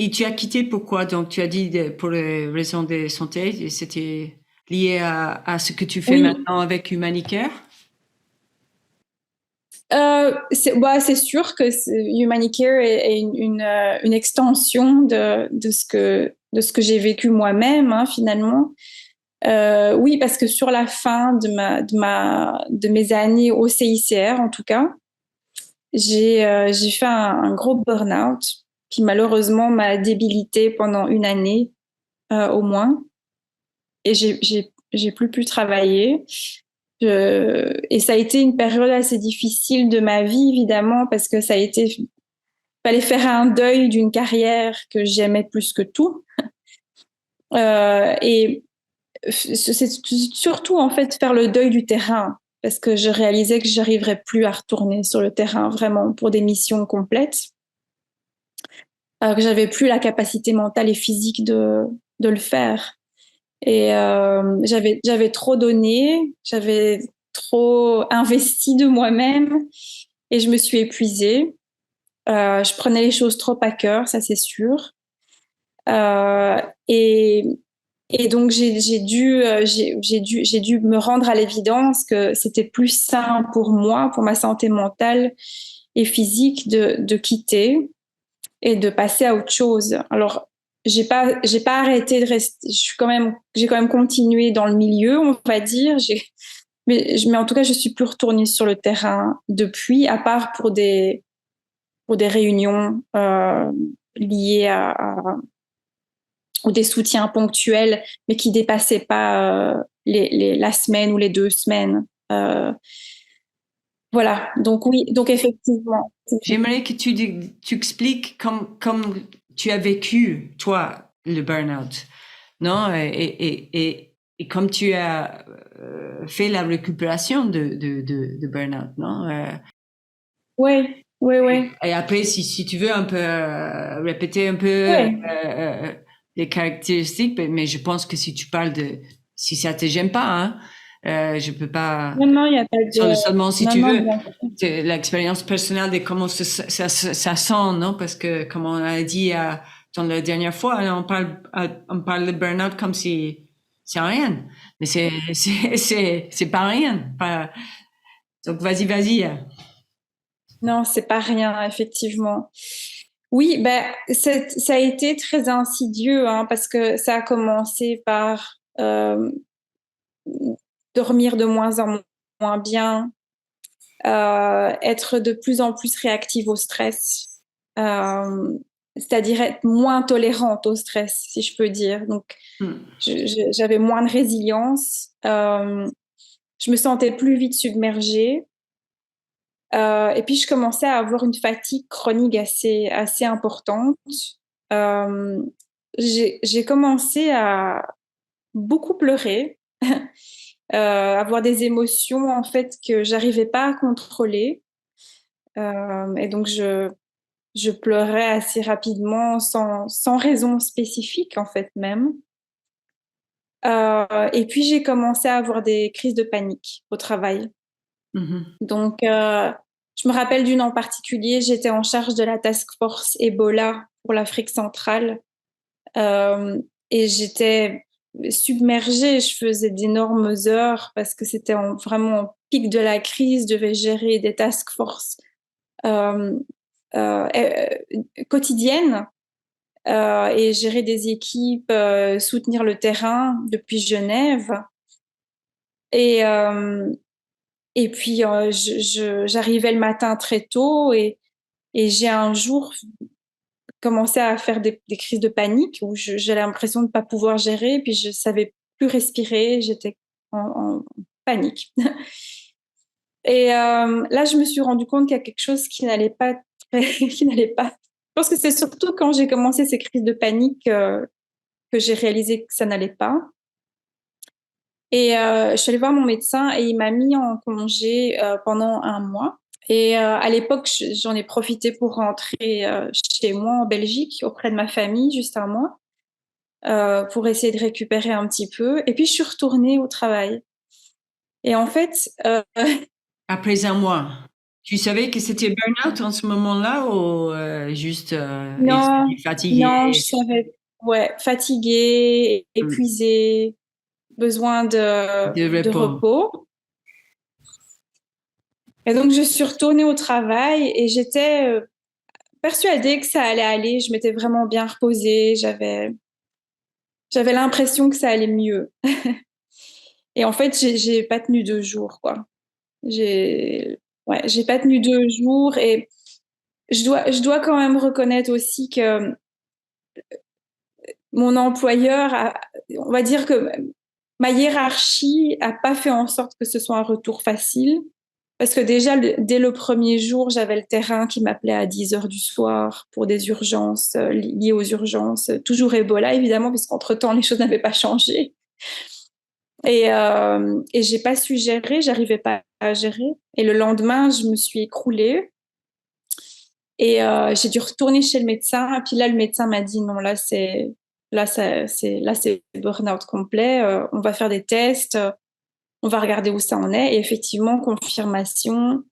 et tu as quitté pourquoi? Donc, tu as dit pour les raisons de santé, et c'était lié à ce que tu fais Oui, maintenant avec Humanicare? c'est sûr que Humanicare est une extension de ce que j'ai vécu moi-même, hein, finalement. Oui, parce que sur la fin de mes années au CICR, en tout cas, j'ai fait un gros burn-out qui malheureusement m'a débilité pendant une année au moins, et j'ai plus pu travailler. Et ça a été une période assez difficile de ma vie, évidemment, parce que fallait faire un deuil d'une carrière que j'aimais plus que tout. Et c'est surtout, en fait, faire le deuil du terrain, parce que je réalisais que j'arriverais plus à retourner sur le terrain vraiment pour des missions complètes, que j'avais plus la capacité mentale et physique de le faire. Et j'avais trop donné, j'avais trop investi de moi-même et je me suis épuisée. Je prenais les choses trop à cœur, ça c'est sûr. Euh, et, et donc j'ai dû me rendre à l'évidence que c'était plus sain pour moi, pour ma santé mentale et physique de quitter et de passer à autre chose. Alors, j'ai pas arrêté de rester, j'ai quand même continué dans le milieu, on va dire. Mais en tout cas, je suis plus retournée sur le terrain depuis, à part pour des réunions liées ou des soutiens ponctuels, mais qui dépassaient pas la semaine ou les 2 semaines. Voilà. Donc oui, donc effectivement. J'aimerais que tu expliques comme tu as vécu, toi, le burn-out, non? Et comme tu as fait la récupération de burn-out, non? Oui, oui, oui. Et après, si tu veux un peu répéter un peu Oui. les caractéristiques, mais je pense que si tu parles si ça te gêne pas, hein, je peux pas, Non, non, il n'y a pas de. seulement si Non, tu non, veux, bien sûr. l'expérience personnelle de comment ça sent, non? Parce que, comme on a dit dans la dernière fois, hein, on parle de burn-out comme si c'est rien. Mais c'est pas rien. Donc, vas-y. Non, c'est pas rien, effectivement. Oui, ben, ça a été très insidieux, hein, parce que ça a commencé par dormir de moins en moins bien, être de plus en plus réactive au stress, euh, c'est-à-dire être moins tolérante au stress, si je peux dire. Donc, Hmm. j'avais moins de résilience, je me sentais plus vite submergée. Et puis, je commençais à avoir une fatigue chronique assez importante. Euh, j'ai commencé à beaucoup pleurer, avoir des émotions en fait que j'arrivais pas à contrôler. Et donc, je pleurais assez rapidement, sans raison spécifique en fait même. Et puis, j'ai commencé à avoir des crises de panique au travail. Mhm. Donc, je me rappelle d'une en particulier, j'étais en charge de la task force Ebola pour l'Afrique centrale, et j'étais submergée, je faisais d'énormes heures parce que c'était vraiment en pic de la crise, je devais gérer des task force euh, quotidiennes et gérer des équipes, soutenir le terrain depuis Genève. Et, et puis, j'arrivais le matin très tôt et j'ai un jour commencé à faire des crises de panique où j'ai l'impression de ne pas pouvoir gérer, puis je savais plus respirer, j'étais en panique. Et là, je me suis rendu compte qu'il y a quelque chose qui n'allait pas, qui n'allait pas. Je pense que c'est surtout quand j'ai commencé ces crises de panique que j'ai réalisé que ça n'allait pas. Et je suis allée voir mon médecin et il m'a mis en congé pendant un mois. Et à l'époque, j'en ai profité pour rentrer chez moi en Belgique, auprès de ma famille, juste un mois, pour essayer de récupérer un petit peu. Et puis, je suis retournée au travail. Et en fait, Après un mois. Tu savais que c'était burn-out en ce moment-là ou juste Non, non, je fatigué? savais, ouais, fatiguée, Hmm. épuisée, besoin De de repos. repos. Et donc, je suis retournée au travail et j'étais persuadée que ça allait aller. Je m'étais vraiment bien reposée. J'avais l'impression que ça allait mieux. Et en fait, j'ai pas tenu 2 jours, quoi. J'ai, ouais, j'ai pas tenu 2 jours et je dois quand même reconnaître aussi que mon employeur on va dire que ma hiérarchie a pas fait en sorte que ce soit un retour facile. Parce que déjà, dès le premier jour, j'avais le terrain qui m'appelait à 10 heures du soir pour des urgences liées aux urgences. Toujours Ebola, évidemment, puisqu'entre-temps, les choses n'avaient pas changé. Et j'ai pas su gérer, j'arrivais pas à gérer. Et le lendemain, je me suis écroulée et j'ai dû retourner chez le médecin. Et puis là, le médecin m'a dit non, là, c'est burn-out complet. On va faire des tests, on va regarder où ça en est. Et effectivement, confirmation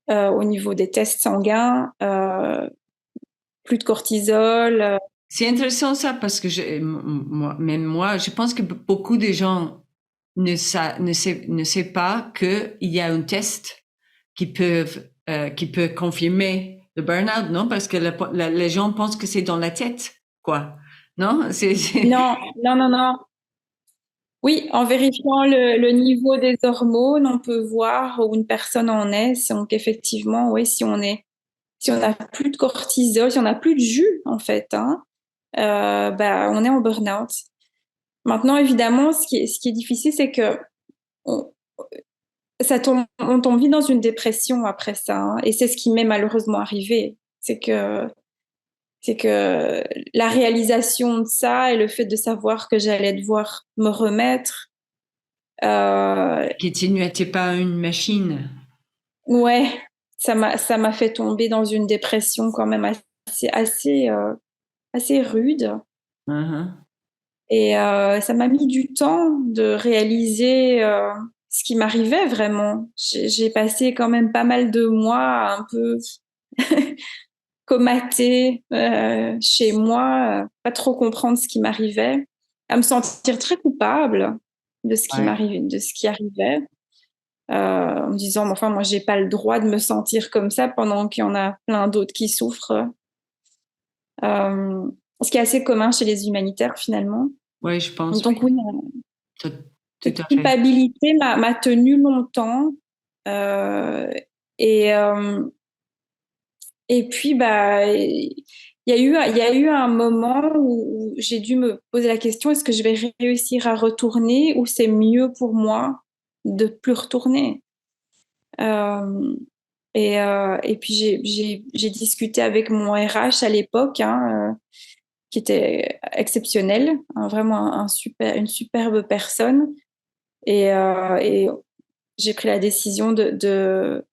au niveau des tests sanguins, plus de cortisol. C'est intéressant ça parce que même moi, je pense que beaucoup de gens ne savent pas qu'il y a un test qui peut confirmer le burn-out, non? Parce que les gens pensent que c'est dans la tête, quoi. Non? Non, non, non, non. Oui, en vérifiant le niveau des hormones, on peut voir où une personne en est. Donc effectivement, oui, si on n'a plus de cortisol, si on n'a plus de jus en fait, hein, bah, on est en burn-out. Maintenant, évidemment, ce qui est difficile, c'est que on, on tombe vite dans une dépression après ça, hein, et c'est ce qui m'est malheureusement arrivé. C'est que la réalisation de ça et le fait de savoir que j'allais devoir me remettre, Que tu n'étais pas une machine. ouais, ça m'a fait tomber dans une dépression quand même assez rude. Mhm. Et ça m'a mis du temps de réaliser ce qui m'arrivait vraiment. J'ai passé quand même pas mal de mois un peu comatée chez moi, pas trop comprendre ce qui m'arrivait, à me sentir très coupable de ce qui Ouais. m'arrivait, de ce qui arrivait, en me disant, mais enfin, moi, j'ai pas le droit de me sentir comme ça pendant qu'il y en a plein d'autres qui souffrent. Euh, Ce qui est assez commun chez les humanitaires finalement. Oui, je pense, Donc oui. oui, Tout, tout cette à fait. culpabilité m'a tenue longtemps. Euh, et, euh, et puis, bah, il y a eu un moment où j'ai dû me poser la question, est-ce que je vais réussir à retourner ou c'est mieux pour moi de plus retourner? Euh, et puis, j'ai discuté avec mon RH à l'époque, hein, qui était exceptionnel, hein, vraiment une superbe personne. Et j'ai pris la décision de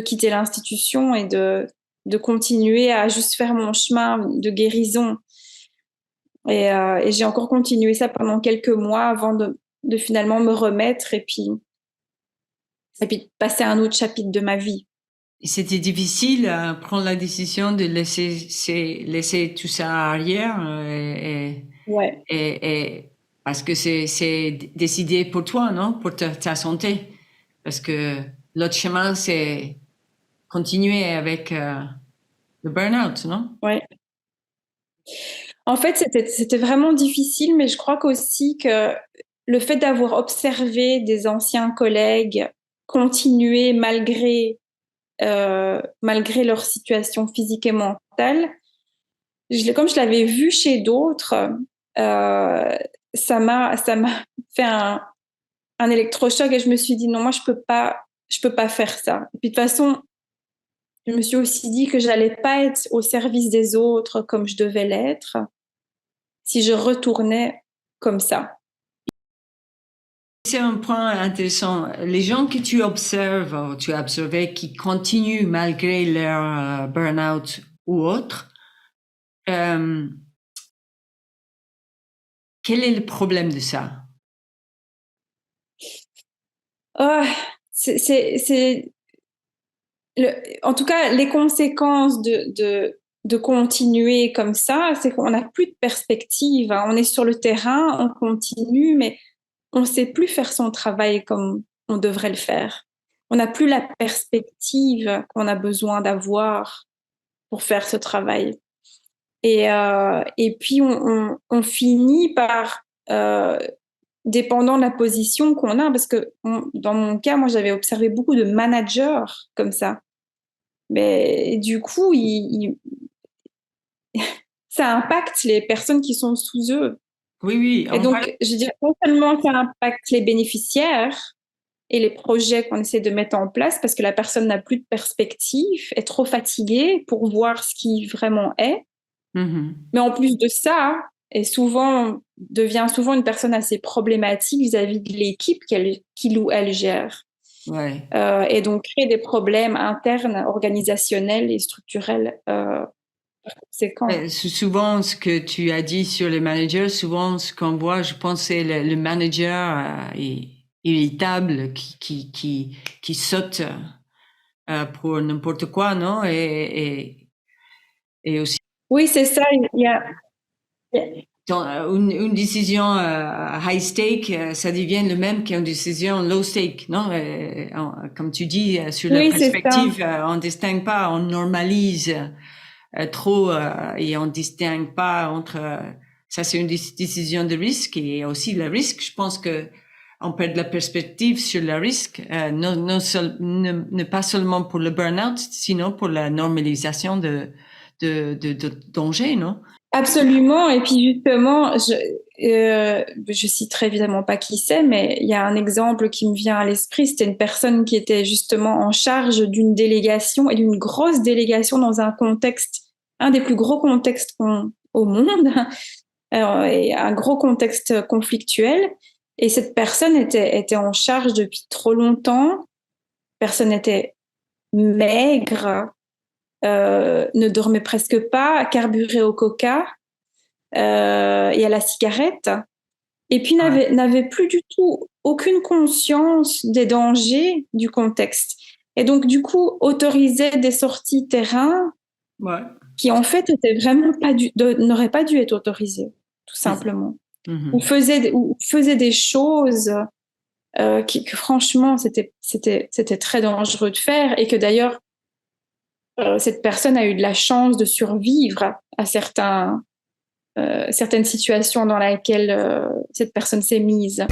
quitter l'institution et de continuer à juste faire mon chemin de guérison. Et j'ai encore continué ça pendant quelques mois avant de finalement me remettre et puis de passer à un autre chapitre de ma vie. Et c'était difficile à prendre la décision de laisser tout ça arrière Ouais. et parce que c'est décidé pour toi, non? Pour ta santé. Parce que l'autre chemin, c'est continuer avec le burn-out, non? Ouais. En fait, c'était vraiment difficile, mais je crois qu'aussi que le fait d'avoir observé des anciens collègues continuer malgré leur situation physique et mentale, comme je l'avais vu chez d'autres, euh, ça m'a fait un électrochoc et je me suis dit non, moi je peux pas faire ça. Et puis de toute façon, je me suis aussi dit que j'allais pas être au service des autres comme je devais l'être si je retournais comme ça. C'est un point intéressant. Les gens que tu observes, ou tu as observé, qui continuent malgré leur burn-out ou autre, euh, quel est le problème de ça? Oh, c'est en tout cas, les conséquences de continuer comme ça, c'est qu'on n'a plus de perspective, hein. On est sur le terrain, on continue, mais on ne sait plus faire son travail comme on devrait le faire. On n'a plus la perspective qu'on a besoin d'avoir pour faire ce travail. Et puis, on finit par, dépendant de la position qu'on a, parce que dans mon cas, moi, j'avais observé beaucoup de managers comme ça. Mais du coup, ça impacte les personnes qui sont sous eux. Oui, oui, Et on parle. donc, je dirais non seulement ça impacte les bénéficiaires et les projets qu'on essaie de mettre en place parce que la personne n'a plus de perspective, est trop fatiguée pour voir ce qui vraiment est. Mhm. Mais en plus de ça, devient souvent une personne assez problématique vis-à-vis de l'équipe qu'il ou elle gère. Ouais. Et donc crée des problèmes internes, organisationnels et structurels conséquents. Souvent, ce que tu as dit sur les managers, souvent, ce qu'on voit, je pense, c'est le manager irritable qui saute pour n'importe quoi, non? Et aussi, Oui, c'est ça. une décision high stake, ça devient le même qu'une décision low stake, non? Comme tu dis, sur la Oui, c'est ça. perspective, on distingue pas, on normalise trop et on distingue pas entre ça c'est une décision de risque et aussi le risque. Je pense que on perd la perspective sur le risque, ne pas seulement pour le burn-out, sinon pour la normalisation de danger, non? Absolument. Et puis justement, je citerai évidemment pas qui c'est, mais il y a un exemple qui me vient à l'esprit. C'était une personne qui était justement en charge d'une délégation et d'une grosse délégation dans un contexte, un des plus gros contextes au monde, et un gros contexte conflictuel. Et cette personne était en charge depuis trop longtemps. Personne était maigre, ne dormait presque pas, carburait au coca et à la cigarette, et puis Ouais. n'avait plus du tout aucune conscience des dangers du contexte. Et donc, du coup, autorisait des sorties terrain Ouais. qui, en fait, n'auraient pas dû être autorisées, tout simplement. Mhm. Ou faisait des choses que franchement, c'était très dangereux de faire et que d'ailleurs, cette personne a eu de la chance de survivre à certaines situations dans lesquelles cette personne s'est mise.